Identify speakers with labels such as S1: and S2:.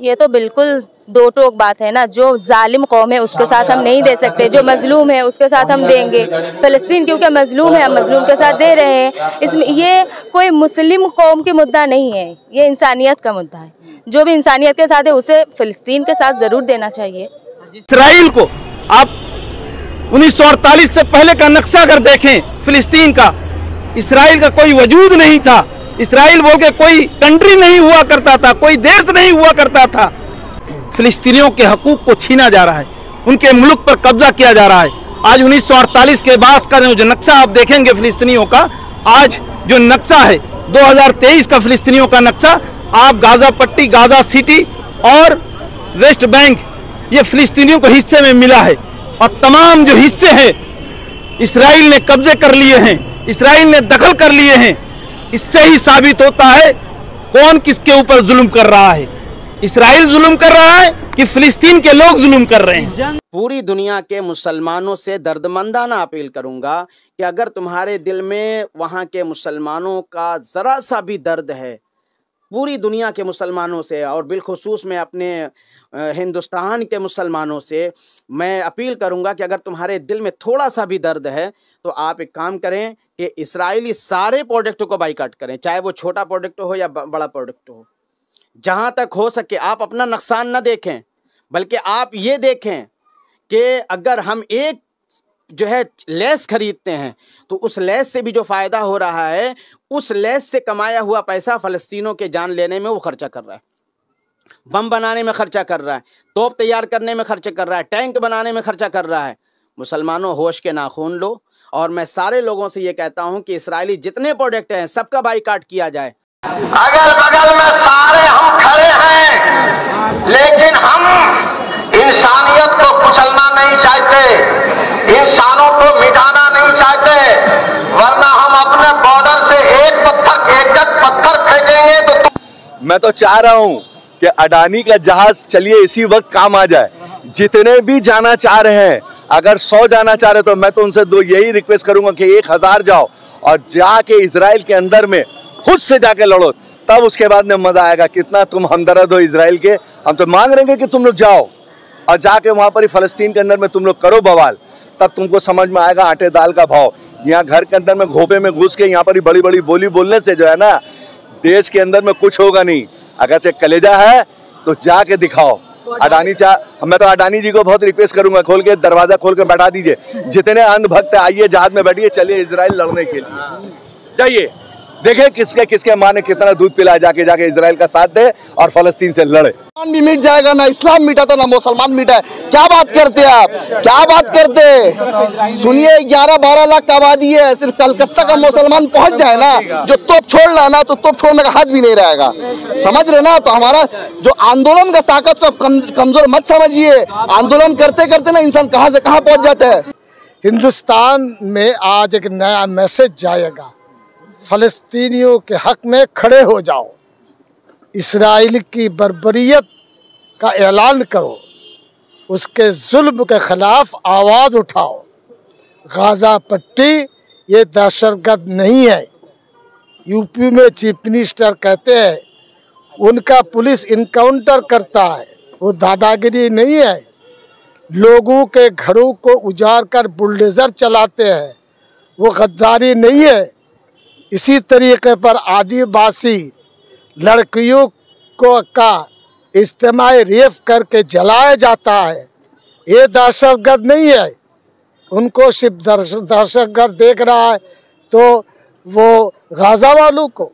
S1: ये तो बिल्कुल दो टोक बात है ना। जो जालिम कौम है उसके साथ हम नहीं दे सकते, जो मजलूम है उसके साथ हम देंगे। फ़लस्तीन क्योंकि मजलूम है, हम मजलूम के साथ दे रहे हैं। इसमें ये कोई मुस्लिम कौम की मुद्दा नहीं है, ये इंसानियत का मुद्दा है। जो भी इंसानियत के साथ है उसे फ़लस्तीन के साथ ज़रूर देना चाहिए।
S2: इसराइल को आप 1948 से पहले का नक्शा अगर देखें फ़लस्तीन का, इसराइल का कोई वजूद नहीं था। इसराइल बोल के कोई कंट्री नहीं हुआ करता था, कोई देश नहीं हुआ करता था। फ़िलिस्तीनियों के हकूक को छीना जा रहा है, उनके मुल्क पर कब्जा किया जा रहा है। आज 1948 के बाद का जो नक्शा आप देखेंगे फ़िलिस्तीनियों का, आज जो नक्शा है 2023 का फ़िलिस्तीनियों का नक्शा, आप गाज़ा पट्टी, गाज़ा सिटी और वेस्ट बैंक ये फ़िलिस्तीनियों को हिस्से में मिला है। और तमाम जो हिस्से हैं इसराइल ने कब्जे कर लिए हैं, इसराइल ने दखल कर लिए हैं। इससे ही साबित होता है कौन किसके ऊपर जुल्म कर रहा है। इसराइल जुल्म कर रहा है कि फिलिस्तीन के लोग जुल्म कर रहे हैं।
S3: पूरी दुनिया के मुसलमानों से दर्दमंदाना अपील करूंगा कि अगर तुम्हारे दिल में वहाँ के मुसलमानों का ज़रा सा भी दर्द है, पूरी दुनिया के मुसलमानों से और बिलखुसूस में अपने हिंदुस्तान के मुसलमानों से मैं अपील करूंगा कि अगर तुम्हारे दिल में थोड़ा सा भी दर्द है तो आप एक काम करें कि इजरायली सारे प्रोडक्टों को बाइकाट करें, चाहे वो छोटा प्रोडक्ट हो या बड़ा प्रोडक्ट हो। जहां तक हो सके आप अपना नुकसान न देखें, बल्कि आप ये देखें कि अगर हम एक जो है लेस खरीदते हैं तो उस लेस से भी जो फ़ायदा हो रहा है, उस लेस से कमाया हुआ पैसा फ़लस्तीनों के जान लेने में वो खर्चा कर रहा है, बम बनाने में खर्चा कर रहा है, तोप तैयार करने में खर्चा कर रहा है, टैंक बनाने में खर्चा कर रहा है। मुसलमानों होश के नाखून लो। और मैं सारे लोगों से ये कहता हूं कि इसराइली जितने प्रोडक्ट हैं सबका बाइकाट किया जाए।
S4: अगल बगल में सारे हम खड़े हैं, लेकिन हम इंसानियत को कुचलना नहीं चाहते, इंसानों को मिटाना नहीं चाहते, वरना हम अपने बॉर्डर से एक पत्थर फेंकेंगे तो
S5: मैं तो चाह रहा हूं कि अडानी का जहाज चलिए इसी वक्त काम आ जाए। जितने भी जाना चाह रहे हैं, अगर 100 जाना चाह रहे तो मैं तो उनसे यही रिक्वेस्ट करूंगा कि 1000 जाओ और जाके इजराइल के अंदर में खुद से जाके लड़ो, तब उसके बाद में मजा आएगा। कितना तुम हमदर्द हो इजराइल के, हम तो मांग रहे हैं कि तुम लोग जाओ और जाके वहां पर फलस्तीन के अंदर में तुम लोग करो बवाल, तब तुमको समझ में आएगा आटे दाल का भाव। यहाँ घर के अंदर में घोपे में घुस के यहाँ पर बड़ी बड़ी बोली बोलने से जो है ना, देश के अंदर में कुछ होगा नहीं। अगर से कलेजा है तो जाके दिखाओ। मैं तो अडानी जी को बहुत रिक्वेस्ट करूंगा, खोल के दरवाजा खोल के बैठा दीजिए, जितने अंधभक्त आइए जहाज में बैठिए, चलिए इजराइल लड़ने के लिए जाइए। देखें किसके माँ ने कितना दूध पिलाया, जाके इजराइल का साथ दे और फलस्तीन से लड़े।
S6: भी मिट जाएगा ना, इस्लाम मिटा था ना मुसलमान मिटा है। क्या बात करते हैं आप, क्या बात करते? सुनिए 11-12 लाख का आबादी है, सिर्फ कलकत्ता का मुसलमान पहुंच जाए ना, जो तोप छोड़ रहा ना, तो तोप छोड़ने का हाथ भी नहीं रहेगा, समझ रहे ना। तो हमारा जो आंदोलन का ताकत को कमजोर मत समझिए। आंदोलन करते करते ना इंसान कहाँ से कहाँ पहुंच जाता है।
S7: हिंदुस्तान में आज एक नया मैसेज जाएगा, फलस्तीनियों के हक में खड़े हो जाओ, इसराइल की बर्बरियत का ऐलान करो, उसके जुल्म के खिलाफ आवाज़ उठाओ। गाज़ा पट्टी ये दहशतगर्द नहीं है। यूपी में चीफ मिनिस्टर कहते हैं उनका पुलिस इनकाउंटर करता है, वो दादागिरी नहीं है। लोगों के घरों को उजाड़ कर बुलडोज़र चलाते हैं, वो गद्दारी नहीं है। इसी तरीके पर आदिवासी लड़कियों को का इज्तिमाई रेप करके जलाया जाता है, ये दहशतगर्द नहीं है। उनको सिर्फ दहशतगर्द देख रहा है तो वो गाज़ा वालों को